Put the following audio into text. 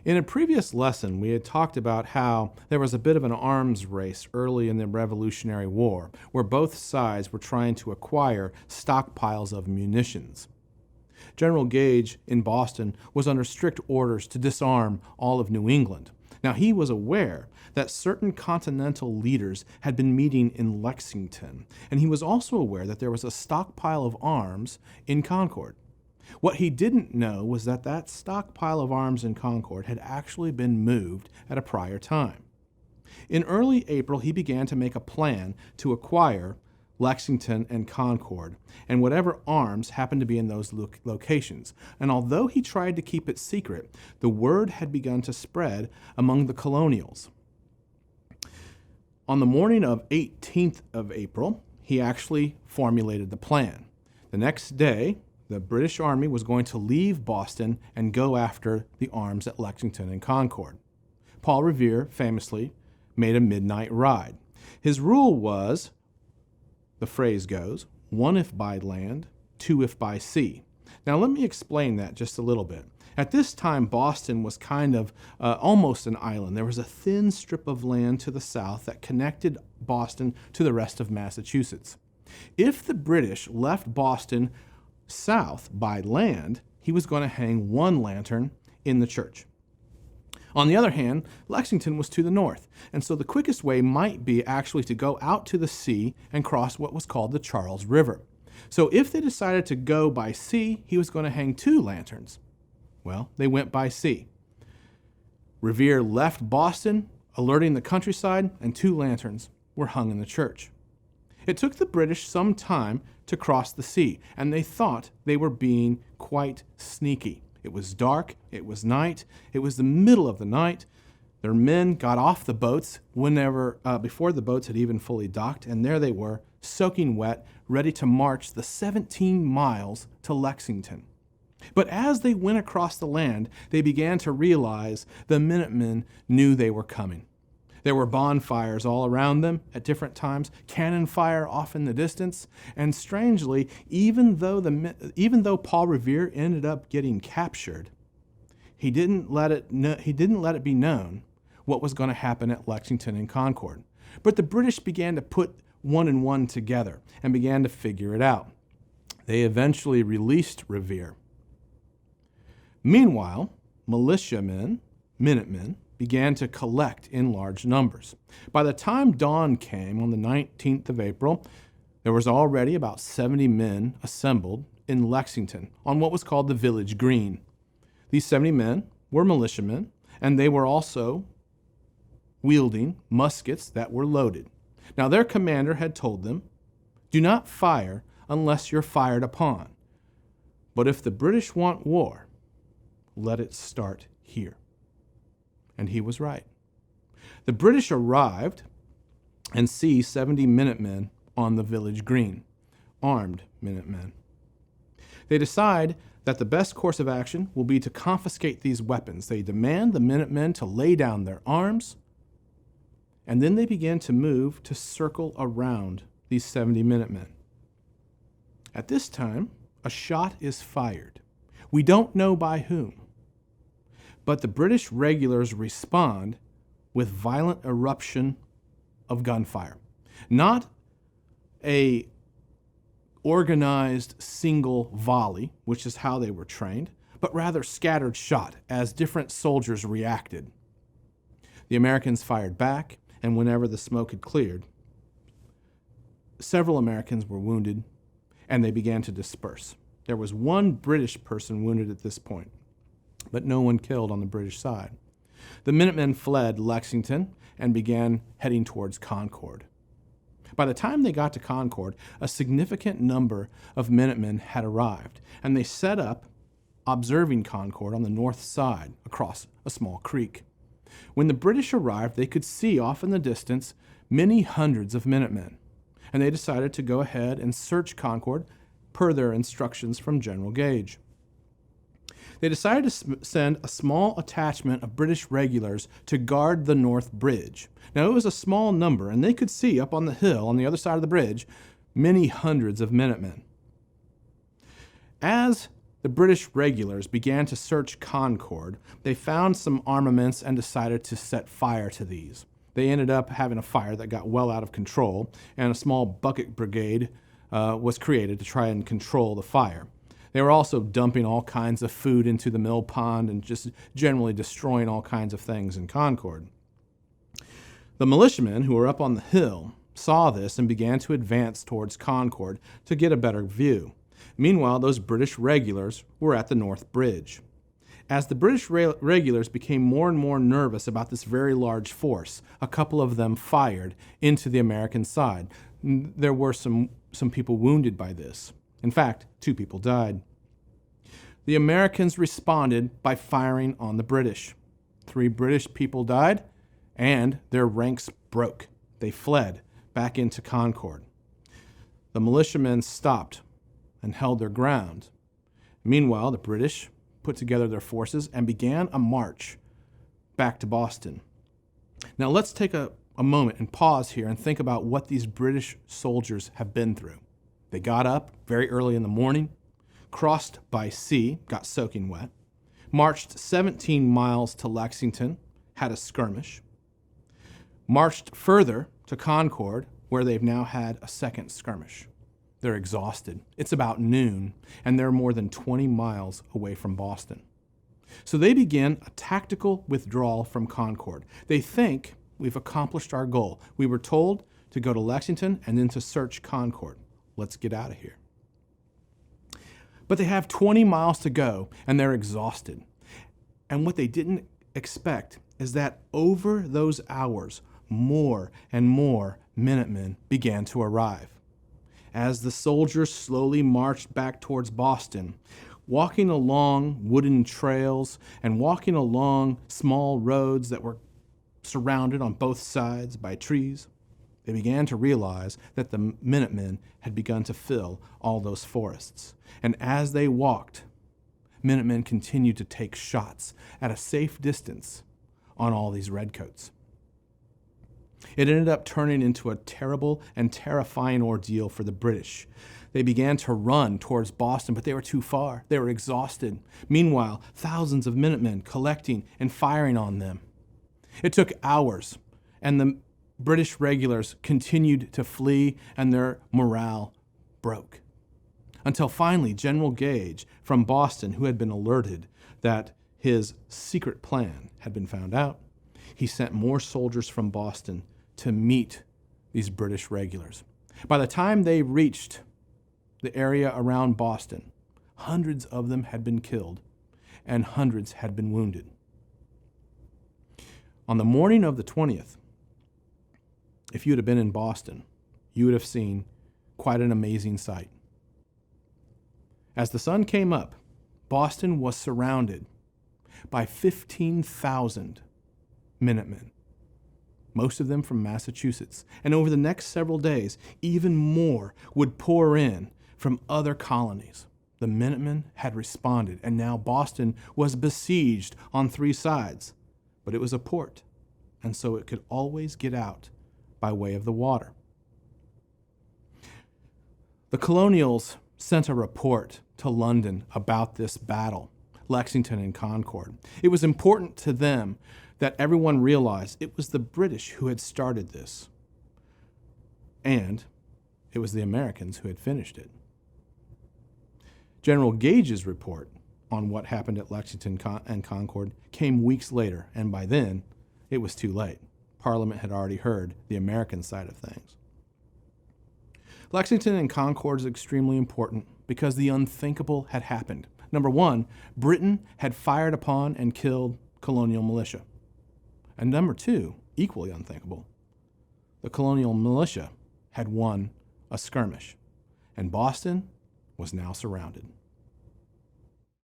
In a previous lesson, we had talked about how there was a bit of an arms race early in the Revolutionary War, where both sides were trying to acquire stockpiles of munitions. General Gage in Boston was under strict orders to disarm all of New England. Now, he was aware that certain continental leaders had been meeting in Lexington, and he was also aware that there was a stockpile of arms in Concord. What he didn't know was that that stockpile of arms in Concord had actually been moved at a prior time. In early April, he began to make a plan to acquire Lexington and Concord, and whatever arms happened to be in those locations. And although he tried to keep it secret, the word had begun to spread among the colonials. On the morning of 18th of April, he actually formulated the plan. The next day, the British Army was going to leave Boston and go after the arms at Lexington and Concord. Paul Revere famously made a midnight ride. His rule was, the phrase goes, 1 if by land, 2 if by sea. Now let me explain that just a little bit. At this time, Boston was kind of almost an island. There was a thin strip of land to the south that connected Boston to the rest of Massachusetts. If the British left Boston south by land, he was going to hang one lantern in the church. On the other hand, Lexington was to the north, and so the quickest way might be actually to go out to the sea and cross what was called the Charles River. So if they decided to go by sea, he was going to hang 2 lanterns. Well, they went by sea. Revere left Boston, alerting the countryside, and 2 lanterns were hung in the church. It took the British some time to cross the sea, and they thought they were being quite sneaky. It was dark, it was night, it was the middle of the night. Their men got off the boats before the boats had even fully docked, and there they were, soaking wet, ready to march the 17 miles to Lexington. But as they went across the land, they began to realize the Minutemen knew they were coming. There were bonfires all around them at different times, cannon fire off in the distance, and strangely, even though Paul Revere ended up getting captured, he didn't let it be known what was going to happen at Lexington and Concord. But the British began to put 1 and 1 together and began to figure it out. They eventually released Revere. Meanwhile, militiamen, Minutemen, began to collect in large numbers. By the time dawn came on the 19th of April, there was already about 70 men assembled in Lexington on what was called the Village Green. These 70 men were militiamen, and they were also wielding muskets that were loaded. Now their commander had told them, "Do not fire unless you're fired upon. But if the British want war, let it start here." And he was right. The British arrived and seized 70 Minutemen on the Village Green, armed Minutemen. They decide that the best course of action will be to confiscate these weapons. They demand the Minutemen to lay down their arms, and then they begin to move to circle around these 70 Minutemen. At this time, a shot is fired. We don't know by whom. But the British regulars respond with violent eruption of gunfire. Not a organized single volley, which is how they were trained, but rather scattered shot as different soldiers reacted. The Americans fired back, and whenever the smoke had cleared, several Americans were wounded, and they began to disperse. There was 1 British person wounded at this point, but no one killed on the British side. The Minutemen fled Lexington and began heading towards Concord. By the time they got to Concord, a significant number of Minutemen had arrived, and they set up observing Concord on the north side across a small creek. When the British arrived, they could see off in the distance many hundreds of Minutemen, and they decided to go ahead and search Concord per their instructions from General Gage. They decided to send a small attachment of British regulars to guard the North Bridge. Now, it was a small number, and they could see up on the hill on the other side of the bridge many hundreds of Minutemen. As the British regulars began to search Concord, they found some armaments and decided to set fire to these. They ended up having a fire that got well out of control, and a small bucket brigade was created to try and control the fire. They were also dumping all kinds of food into the mill pond and just generally destroying all kinds of things in Concord. The militiamen who were up on the hill saw this and began to advance towards Concord to get a better view. Meanwhile, those British regulars were at the North Bridge. As the British regulars became more and more nervous about this very large force, a couple of them fired into the American side. There were some people wounded by this. In fact, 2 people died. The Americans responded by firing on the British. 3 British people died, and their ranks broke. They fled back into Concord. The militiamen stopped and held their ground. Meanwhile, the British put together their forces and began a march back to Boston. Now let's take a moment and pause here and think about what these British soldiers have been through. They got up very early in the morning, crossed by sea, got soaking wet, marched 17 miles to Lexington, had a skirmish, marched further to Concord, where they've now had a second skirmish. They're exhausted. It's about noon, and they're more than 20 miles away from Boston. So they begin a tactical withdrawal from Concord. They think, we've accomplished our goal. We were told to go to Lexington and then to search Concord. Let's get out of here. But they have 20 miles to go, and they're exhausted. And what they didn't expect is that over those hours, more and more Minutemen began to arrive. As the soldiers slowly marched back towards Boston, walking along wooden trails and walking along small roads that were surrounded on both sides by trees, they began to realize that the Minutemen had begun to fill all those forests. And as they walked, Minutemen continued to take shots at a safe distance on all these redcoats. It ended up turning into a terrible and terrifying ordeal for the British. They began to run towards Boston, but they were too far. They were exhausted. Meanwhile, thousands of Minutemen collecting and firing on them. It took hours, and the British regulars continued to flee, and their morale broke. Until finally, General Gage from Boston, who had been alerted that his secret plan had been found out, he sent more soldiers from Boston to meet these British regulars. By the time they reached the area around Boston, hundreds of them had been killed and hundreds had been wounded. On the morning of the 20th, if you would have been in Boston, you would have seen quite an amazing sight. As the sun came up, Boston was surrounded by 15,000 Minutemen, most of them from Massachusetts. And over the next several days, even more would pour in from other colonies. The Minutemen had responded, and now Boston was besieged on 3 sides. But it was a port, and so it could always get out by way of the water. The colonials sent a report to London about this battle, Lexington and Concord. It was important to them that everyone realized it was the British who had started this, and it was the Americans who had finished it. General Gage's report on what happened at Lexington and Concord came weeks later, and by then, it was too late. Parliament had already heard the American side of things. Lexington and Concord is extremely important because the unthinkable had happened. Number one, Britain had fired upon and killed colonial militia. And number two, equally unthinkable, the colonial militia had won a skirmish, and Boston was now surrounded.